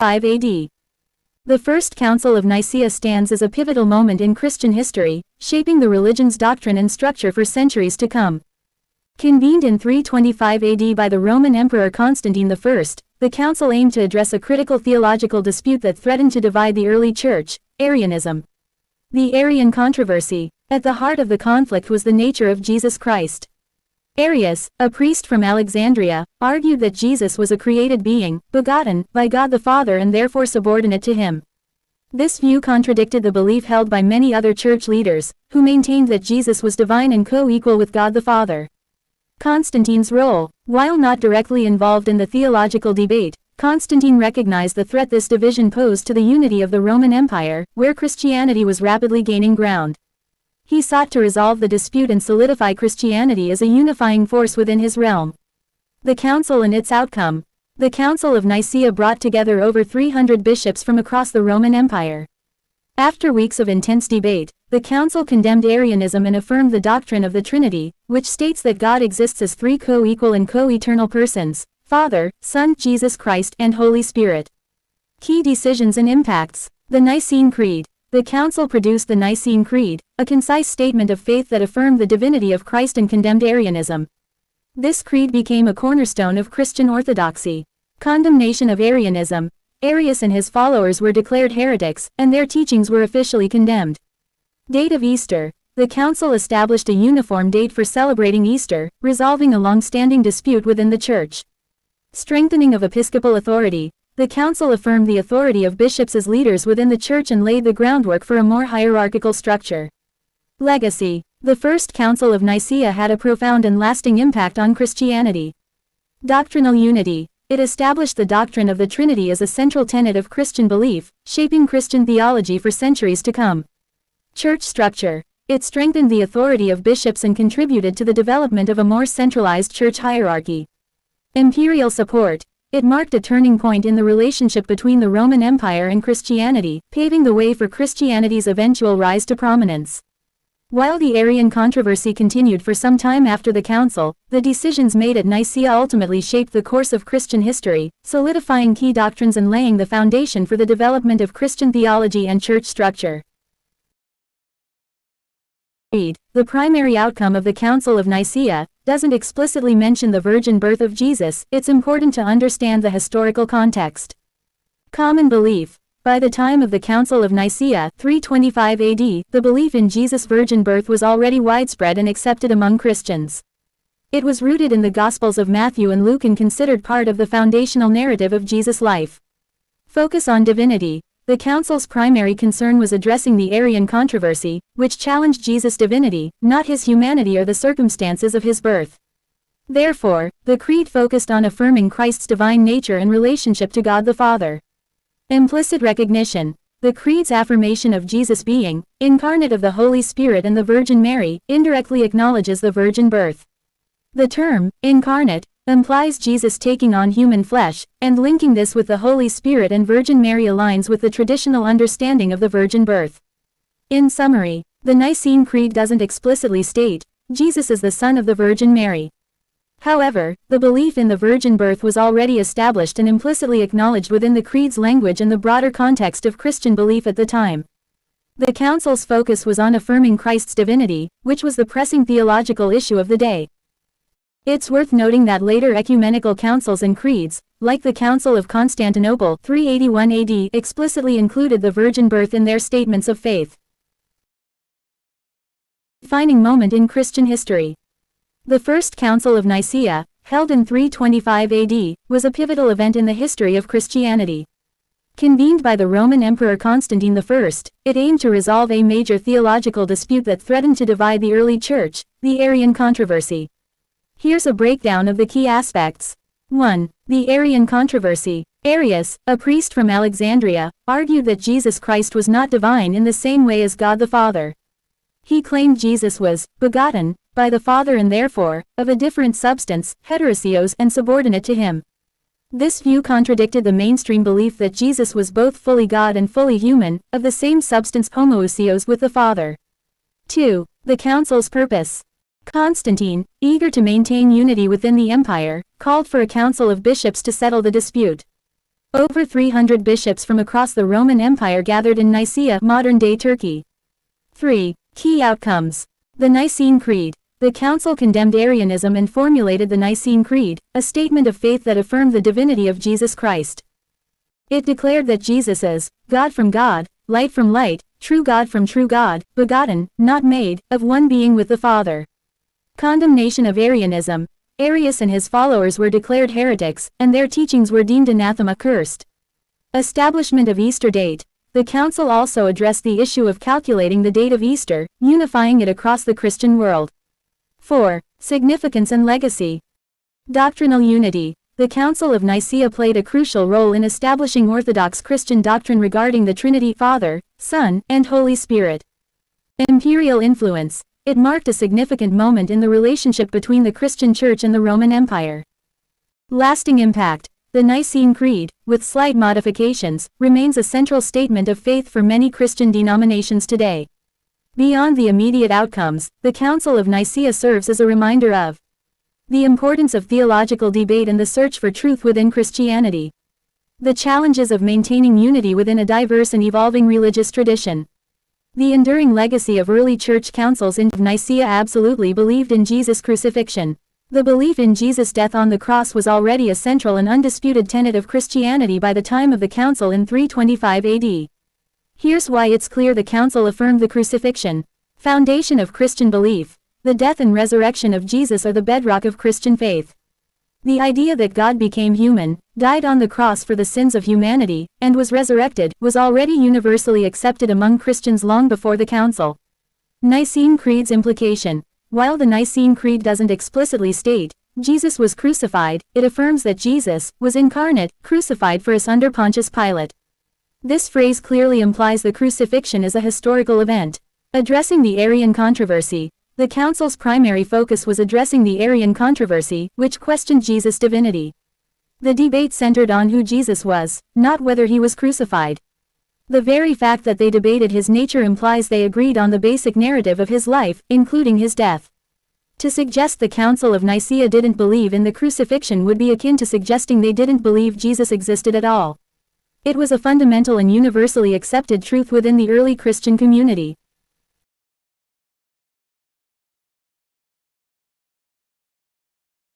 5 AD. The First Council of Nicea stands as a pivotal moment in Christian history, shaping the religion's doctrine and structure for centuries to come. Convened in 325 AD by the Roman Emperor Constantine I, the council aimed to address a critical theological dispute that threatened to divide the early church: Arianism. The Arian controversy. At the heart of the conflict was the nature of Jesus Christ. Arius, a priest from Alexandria, argued that Jesus was a created being, begotten by God the Father and therefore subordinate to him. This view contradicted the belief held by many other church leaders, who maintained that Jesus was divine and co-equal with God the Father. Constantine's role. While not directly involved in the theological debate, Constantine recognized the threat this division posed to the unity of the Roman Empire, where Christianity was rapidly gaining ground. He sought to resolve the dispute and solidify Christianity as a unifying force within his realm. The Council and its outcome. The Council of Nicea brought together over 300 bishops from across the Roman Empire. After weeks of intense debate, the Council condemned Arianism and affirmed the doctrine of the Trinity, which states that God exists as three co-equal and co-eternal persons: Father, Son, Jesus Christ, and Holy Spirit. Key decisions and impacts. The Nicene Creed. The Council produced the Nicene Creed, a concise statement of faith that affirmed the divinity of Christ and condemned Arianism. This creed became a cornerstone of Christian orthodoxy. Condemnation of Arianism. Arius and his followers were declared heretics, and their teachings were officially condemned. Date of Easter. The Council established a uniform date for celebrating Easter, resolving a long-standing dispute within the Church. Strengthening of episcopal authority. The Council affirmed the authority of bishops as leaders within the Church and laid the groundwork for a more hierarchical structure. Legacy. The First Council of Nicea had a profound and lasting impact on Christianity. Doctrinal unity. It established the doctrine of the Trinity as a central tenet of Christian belief, shaping Christian theology for centuries to come. Church structure. It strengthened the authority of bishops and contributed to the development of a more centralized church hierarchy. Imperial support. It marked a turning point in the relationship between the Roman Empire and Christianity, paving the way for Christianity's eventual rise to prominence. While the Arian controversy continued for some time after the Council, the decisions made at Nicea ultimately shaped the course of Christian history, solidifying key doctrines and laying the foundation for the development of Christian theology and church structure. The primary outcome of the Council of Nicea doesn't explicitly mention the virgin birth of Jesus. It's important to understand the historical context. Common belief. By the time of the Council of Nicea, 325 AD, the belief in Jesus' virgin birth was already widespread and accepted among Christians. It was rooted in the Gospels of Matthew and Luke and considered part of the foundational narrative of Jesus' life. Focus on divinity. The Council's primary concern was addressing the Arian controversy, which challenged Jesus' divinity, not his humanity or the circumstances of his birth. Therefore, the Creed focused on affirming Christ's divine nature and relationship to God the Father. Implicit recognition. The Creed's affirmation of Jesus being incarnate of the Holy Spirit and the Virgin Mary indirectly acknowledges the virgin birth. The term incarnate implies Jesus taking on human flesh, and linking this with the Holy Spirit and Virgin Mary aligns with the traditional understanding of the virgin birth. In summary, the Nicene Creed doesn't explicitly state Jesus is the Son of the Virgin Mary. However, the belief in the virgin birth was already established and implicitly acknowledged within the Creed's language and the broader context of Christian belief at the time. The Council's focus was on affirming Christ's divinity, which was the pressing theological issue of the day. It's worth noting that later ecumenical councils and creeds, like the Council of Constantinople 381 AD, explicitly included the virgin birth in their statements of faith. Defining moment in Christian history. The First Council of Nicea, held in 325 AD, was a pivotal event in the history of Christianity. Convened by the Roman Emperor Constantine I, it aimed to resolve a major theological dispute that threatened to divide the early church, the Arian controversy. Here's a breakdown of the key aspects. 1. The Arian controversy. Arius, a priest from Alexandria, argued that Jesus Christ was not divine in the same way as God the Father. He claimed Jesus was begotten by the Father and therefore of a different substance, heterousios, and subordinate to him. This view contradicted the mainstream belief that Jesus was both fully God and fully human, of the same substance, homoousios, with the Father. 2. The Council's purpose. Constantine, eager to maintain unity within the empire, called for a council of bishops to settle the dispute. Over 300 bishops from across the Roman Empire gathered in Nicaea, modern-day Turkey. 3. Key outcomes. The Nicene Creed. The Council condemned Arianism and formulated the Nicene Creed, a statement of faith that affirmed the divinity of Jesus Christ. It declared that Jesus is God from God, light from light, true God from true God, begotten, not made, of one being with the Father. Condemnation of Arianism. Arius and his followers were declared heretics, and their teachings were deemed anathema cursed. Establishment of Easter date. The Council also addressed the issue of calculating the date of Easter, unifying it across the Christian world. 4. Significance and legacy. Doctrinal unity. The Council of Nicea played a crucial role in establishing Orthodox Christian doctrine regarding the Trinity Father, Son, and Holy Spirit. Imperial influence. It marked a significant moment in the relationship between the Christian Church and the Roman Empire. Lasting impact. The Nicene Creed, with slight modifications, remains a central statement of faith for many Christian denominations today. Beyond the immediate outcomes, the Council of Nicea serves as a reminder of the importance of theological debate and the search for truth within Christianity. The challenges of maintaining unity within a diverse and evolving religious tradition. The enduring legacy of early church councils in Nicea absolutely believed in Jesus' crucifixion. The belief in Jesus' death on the cross was already a central and undisputed tenet of Christianity by the time of the council in 325 AD. Here's why it's clear the council affirmed the crucifixion. Foundation of Christian belief. The death and resurrection of Jesus are the bedrock of Christian faith. The idea that God became human, died on the cross for the sins of humanity, and was resurrected, was already universally accepted among Christians long before the Council. Nicene Creed's implication. While the Nicene Creed doesn't explicitly state, Jesus was crucified, it affirms that Jesus was incarnate, crucified for us under Pontius Pilate. This phrase clearly implies the crucifixion as a historical event. Addressing the Arian controversy. The Council's primary focus was addressing the Arian controversy, which questioned Jesus' divinity. The debate centered on who Jesus was, not whether he was crucified. The very fact that they debated his nature implies they agreed on the basic narrative of his life, including his death. To suggest the Council of Nicea didn't believe in the crucifixion would be akin to suggesting they didn't believe Jesus existed at all. It was a fundamental and universally accepted truth within the early Christian community.